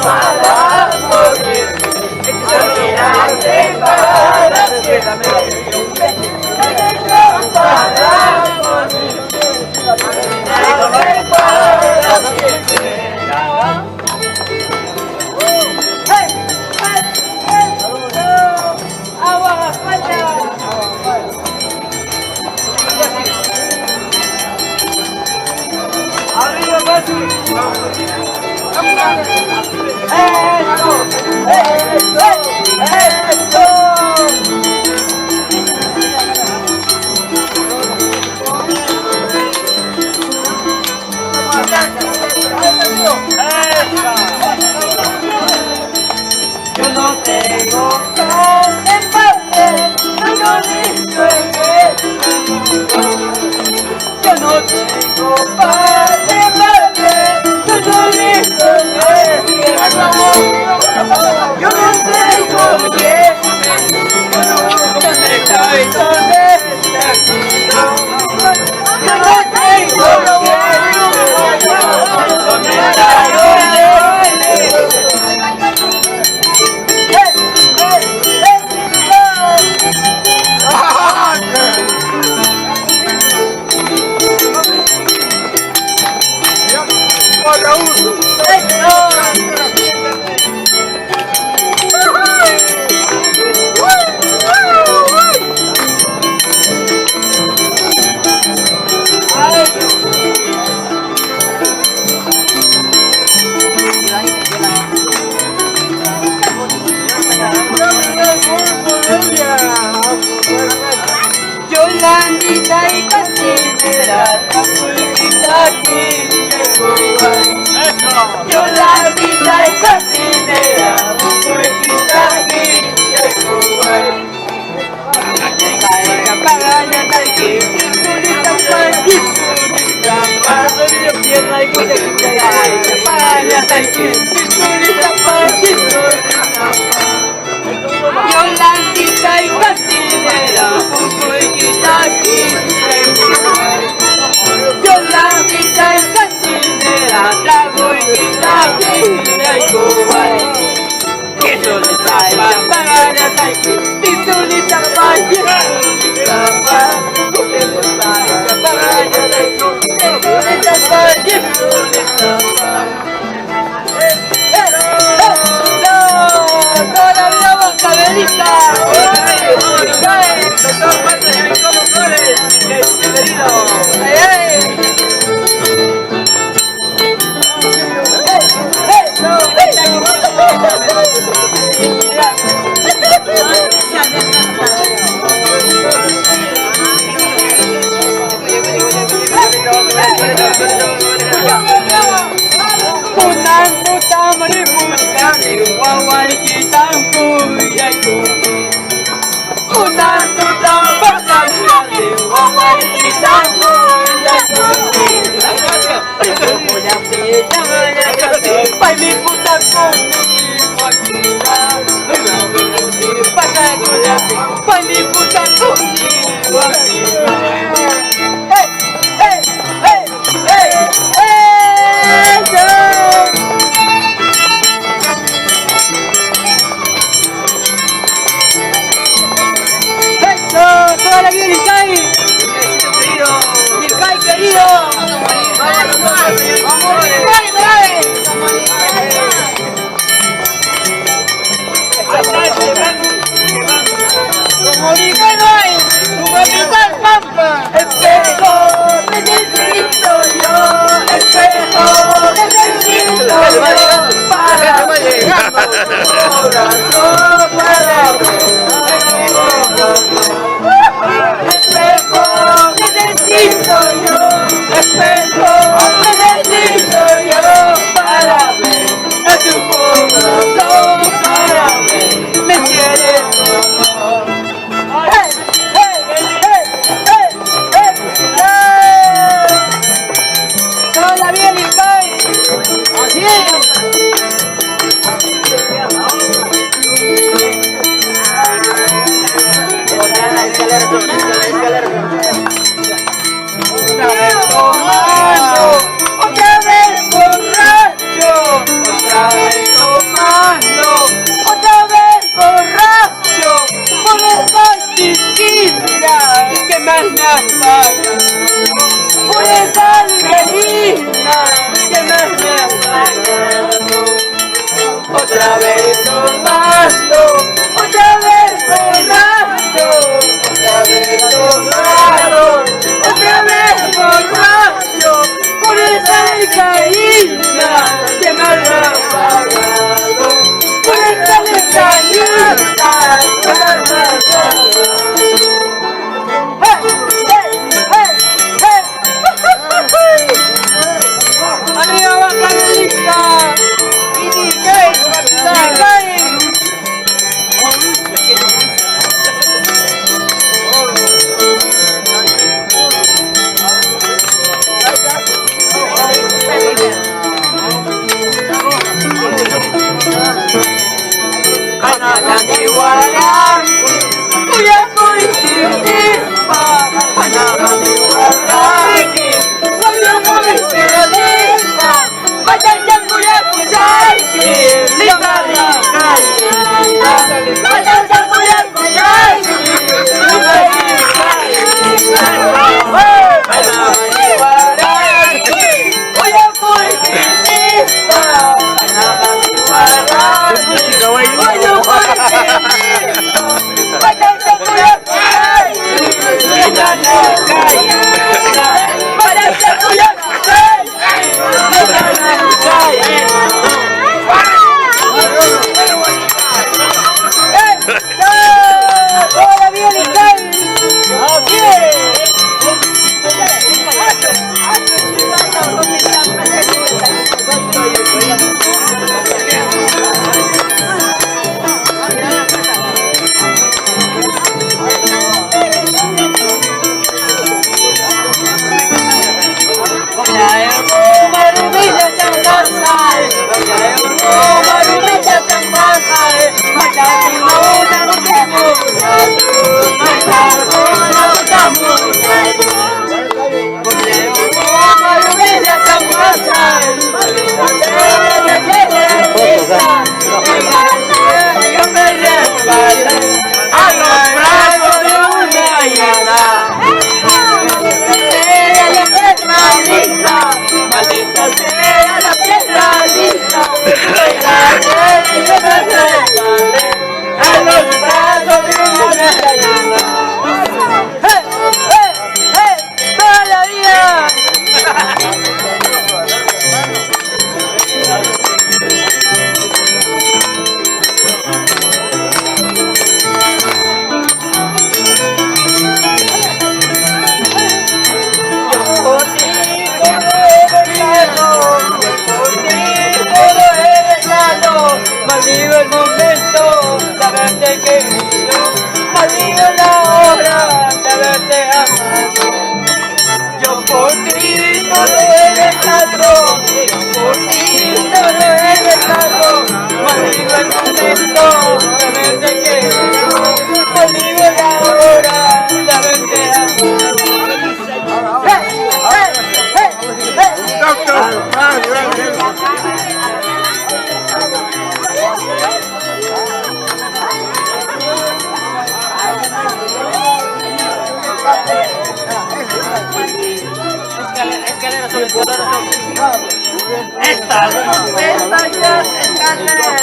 para morirme, extrañarte para siempre. Para morirme, extrañarte para siempre. Arriba, Pati. Yo no tengo pan en papel, no listo en el yo no tengo pan en papel, no listo en el yo no tengo bien, ¿dónde estoy? ¿Dónde estás? Yo no tengo bien, ¿dónde estás? Yolandita y cocinera, la pulquita aquí llegó. Yolandita y cocinera, la pulquita aquí llegó. Capagaya taiki, pinturita taiki, pinturita taiki, pierna y colequita taiki. Capagaya taiki, pinturita taiki, pinturita Yolandita y cocinera, pulquita aquí llegó. Yolandita y cocinera, la pulquita aquí llegó. Que solo trae papagaya taiki, pinturita taiki, pinturita taiki, papagaya taiki, pinturita taiki, pinturita taiki. ¡Toda la vida Bancabelita! ¡Doctor Marta de Rincón Flores! ¡Bienvenido! Punang utama ni Putani, wawai kitang kuyay kuki. Punang utama pagkakani, wawai kitang kuyay kuki. Pagkakulang pinang kasi, paliputan ko ni Wakita. Pagkakulang paliputan ko ni Wakita. ¡Toda la vida Ilkay! ¡Ilkay querido! ¡Vamos, Ilkay, trae! ¡Como Ilkay no hay! ¡Tu capitán Pampa! ¡Espejo, necesito yo! ¡Espejo, necesito yo! ¡Para corazón, para espejo, necesito yo, espejo, necesito yo, para ver a tu corazón, para ver, me quieres como. ¡Hey, hey, hey, hey, hey, hey! ¡Toda bien, Ilkay! ¡Así es! Maldita sea la piedra lisa, a los brazos de una gallina. ¡Hey! ¡Hey! ¡Hey! ¡Toda la vida! Maldigo el momento de haberte querido, maldigo la hora de haberte amado. Yo por ti todo he dejado, yo por ti todo he dejado. Maldigo el momento de haberte querido, maldigo la hora de haberte amado. ¡Hey! ¡Hey! ¡Hey! ¡Hey! Escalera sobre estas escaleras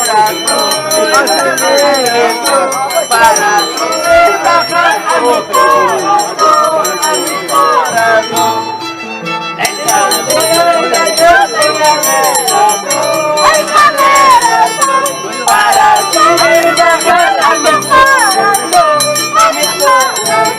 para subir bajar a mi corazón. Escaleras para subir bajar a mi corazón, a mi corazón.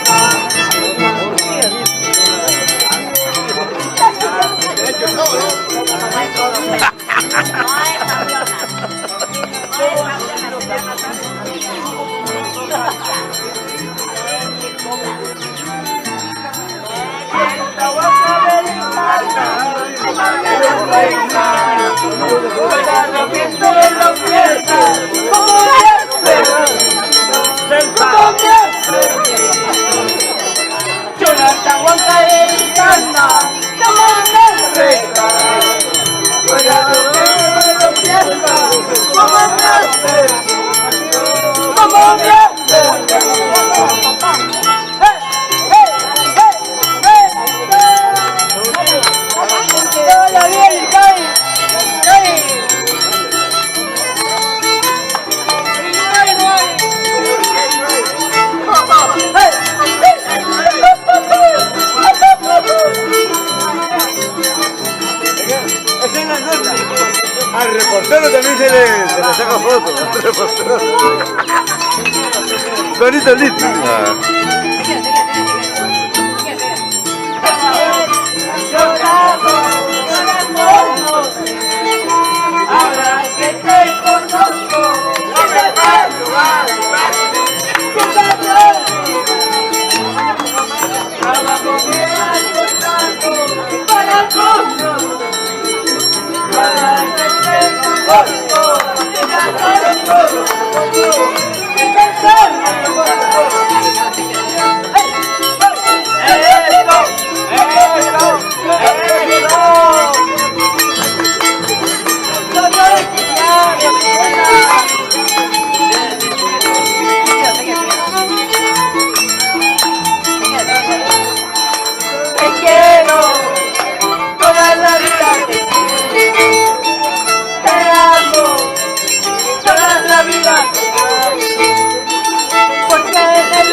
Jonathan Huanca de Cana, al reportero también se le saca fotos. Bonito, listo. Ahora que te conozco, no me vas a jugar. Trabajo bien para todos. Para que te conozco, te quiero toda la vida. Toda la vida, porque en el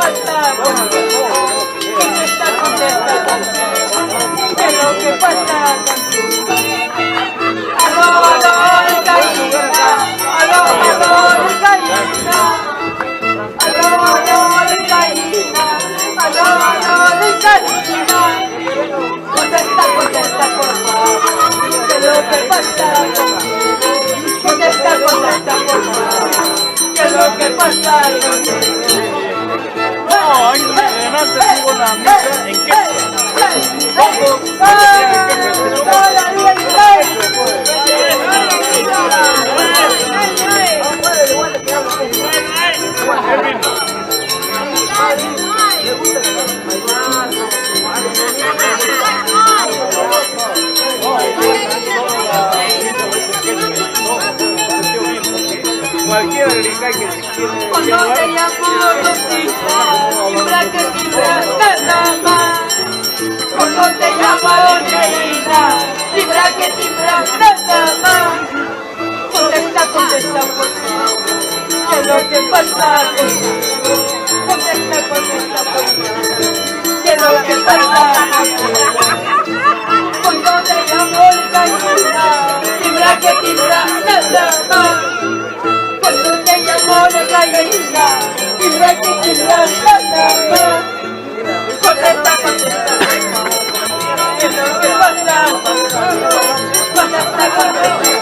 pasa? Contesta, contesta. ¿Qué es lo que pasa? Aló, aló, Ricaína. Aló, aló, Ricaína. Aló, aló, Ricaína. Aló, aló, Ricaína. Contesta, contesta, por favor. ¿Qué es lo que pasa? Contesta, contesta, por favor. ¿Qué es lo que pasa? No, además te tuvo una misa en qué. Cualquiera que diga que se quiere. Cuando te llamo Rosita, fibra que fibra nada más. Cuando te llamo Neina, fibra que fibra nada más. Contesta, contesta, por favor. ¿Qué es lo que pasa? Contesta, contesta, por favor. ¿Qué es lo que pasa? Cuando te llamo Neina, fibra que fibra nada más. Cuando te llamo la gallina, fibra que fibra nada más. Contesta, contesta, ¿qué es lo que pasa? Contesta, contesta,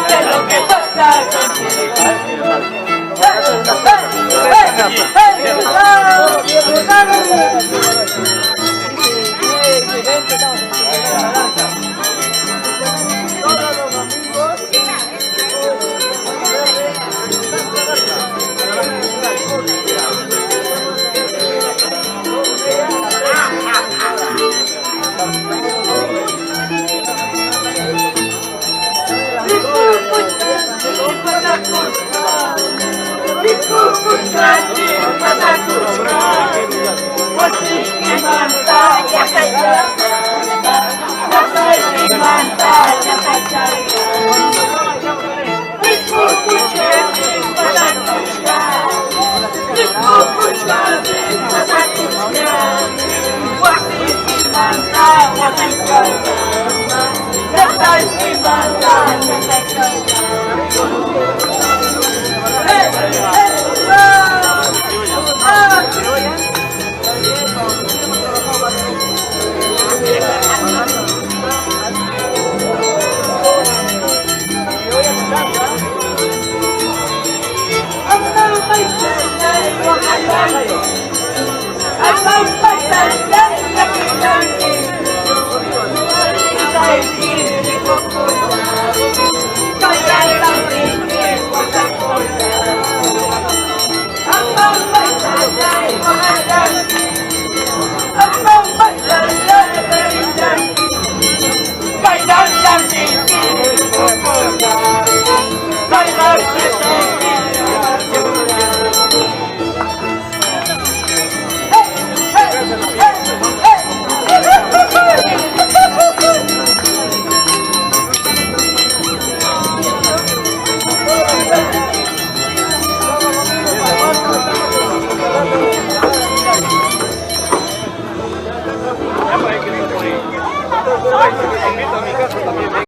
¿qué es lo que pasa? Todos los domingos. Invito a mi casa también.